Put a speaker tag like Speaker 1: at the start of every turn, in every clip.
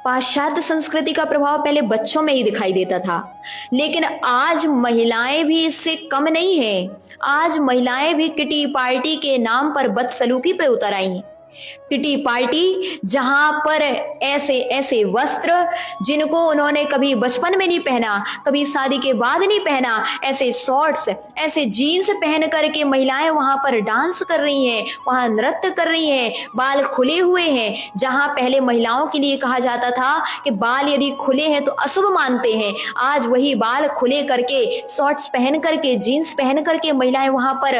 Speaker 1: पाश्चात्य संस्कृति का प्रभाव पहले बच्चों में ही दिखाई देता था, लेकिन आज महिलाएं भी इससे कम नहीं हैं। आज महिलाएं भी किटी पार्टी के नाम पर बदसलूकी पे उतर आई हैं। किटी पार्टी जहां पर ऐसे ऐसे वस्त्र जिनको उन्होंने कभी बचपन में नहीं पहना, कभी शादी के बाद नहीं पहना, ऐसे शॉर्ट्स, ऐसे जीन्स पहन करके महिलाएं वहां पर डांस कर रही हैं, वहां नृत्य कर रही हैं, बाल खुले हुए हैं। जहां पहले महिलाओं के लिए कहा जाता था कि बाल यदि खुले हैं तो अशुभ मानते हैं, आज वही बाल खुले करके, शॉर्ट्स पहन करके, जीन्स पहन करके महिलाएं वहां पर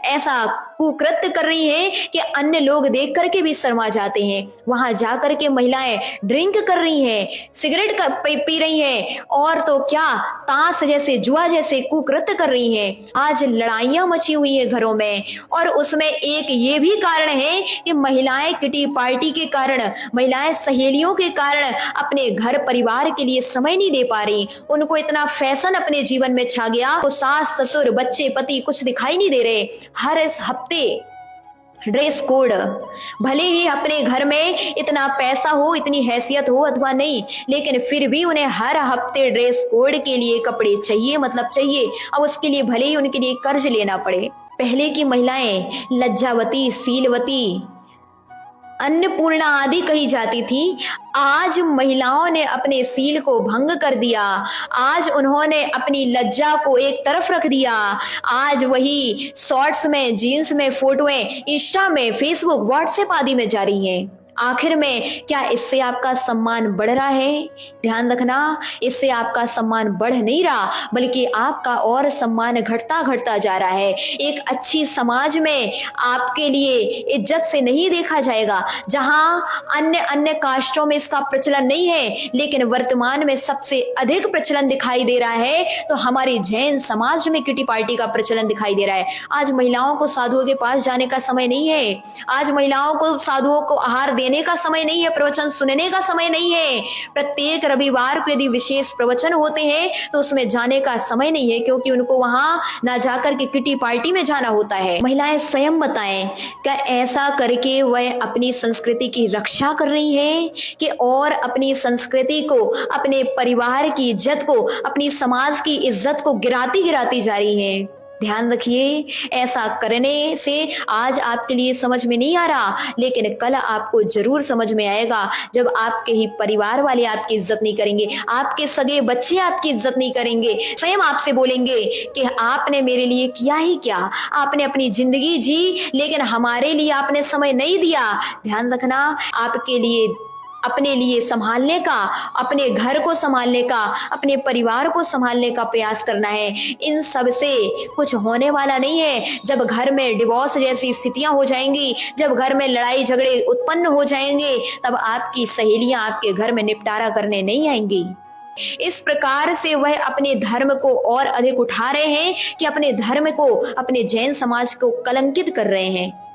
Speaker 1: ऐसा कुकृत्य कर रही हैं कि अन्य लोग देख करके भी शर्मा जाते हैं। वहां जाकर के महिलाएं ड्रिंक कर रही हैं, सिगरेट पी रही हैं, और तो क्या ताश जैसे, जुआ जैसे कुकृत्य कर रही हैं। आज लड़ाइयां मची हुई हैं घरों में, और उसमें एक ये भी कारण है कि महिलाएं किटी पार्टी के कारण, महिलाएं सहेलियों के कारण अपने घर परिवार के लिए समय नहीं दे पा रही। उनको इतना फैशन अपने जीवन में छा गया तो सास ससुर बच्चे पति कुछ दिखाई नहीं दे रहे। हर हफ्ते ड्रेस कोड, भले ही अपने घर में इतना पैसा हो, इतनी हैसियत हो अथवा नहीं, लेकिन फिर भी उन्हें हर हफ्ते ड्रेस कोड के लिए कपड़े चाहिए, मतलब चाहिए। अब उसके लिए भले ही उनके लिए कर्ज लेना पड़े। पहले की महिलाएं लज्जावती, शीलवती, अन्नपूर्णा आदि कही जाती थी। आज महिलाओं ने अपने सील को भंग कर दिया। आज उन्होंने अपनी लज्जा को एक तरफ रख दिया। आज वही शॉर्ट्स में, जीन्स में फोटोएं इंस्टा में, फेसबुक, व्हाट्सएप आदि में जारी हैं। आखिर में क्या इससे आपका सम्मान बढ़ रहा है? ध्यान रखना, इससे आपका सम्मान बढ़ नहीं रहा, बल्कि आपका और सम्मान घटता घटता जा रहा है। एक अच्छी समाज में आपके लिए इज्जत से नहीं देखा जाएगा। जहां अन्य अन्य कास्टों में इसका प्रचलन नहीं है, लेकिन वर्तमान में सबसे अधिक प्रचलन दिखाई दे रहा है, तो हमारे जैन समाज में किटी पार्टी का प्रचलन दिखाई दे रहा है। आज महिलाओं को साधुओं के पास जाने का समय नहीं है। आज महिलाओं को साधुओं को आहार देने का समय नहीं है, प्रवचन सुनने का समय नहीं है। प्रत्येक रविवार को यदि विशेष प्रवचन होते हैं तो उसमें जाने का समय नहीं है, क्योंकि उनको वहां ना जाकर के किटी पार्टी में जाना होता है। महिलाएं स्वयं बताएं, क्या ऐसा करके वह अपनी संस्कृति की रक्षा कर रही हैं कि और अपनी संस्कृति को, अपने परिवार की इज्जत को, अपनी समाज की इज्जत को गिराती गिराती जा रही हैं? ध्यान रखिए, ऐसा करने से आज आपके लिए समझ में नहीं आ रहा, लेकिन कल आपको जरूर समझ में आएगा, जब आपके ही परिवार वाले आपकी इज्जत नहीं करेंगे, आपके सगे बच्चे आपकी इज्जत नहीं करेंगे, स्वयं आपसे बोलेंगे कि आपने मेरे लिए किया ही क्या, आपने अपनी जिंदगी जी लेकिन हमारे लिए आपने समय नहीं दिया। ध्यान रखना, आपके लिए, अपने लिए संभालने का, अपने घर को संभालने का, अपने परिवार को संभालने का प्रयास करना है। इन सब से कुछ होने वाला नहीं है। जब घर में डिवोर्स जैसी स्थितियां हो जाएंगी, जब घर में लड़ाई झगड़े उत्पन्न हो जाएंगे, तब आपकी सहेलियां आपके घर में निपटारा करने नहीं आएंगी। इस प्रकार से वह अपने धर्म को और अधिक उठा रहे हैं कि अपने धर्म को, अपने जैन समाज को कलंकित कर रहे हैं।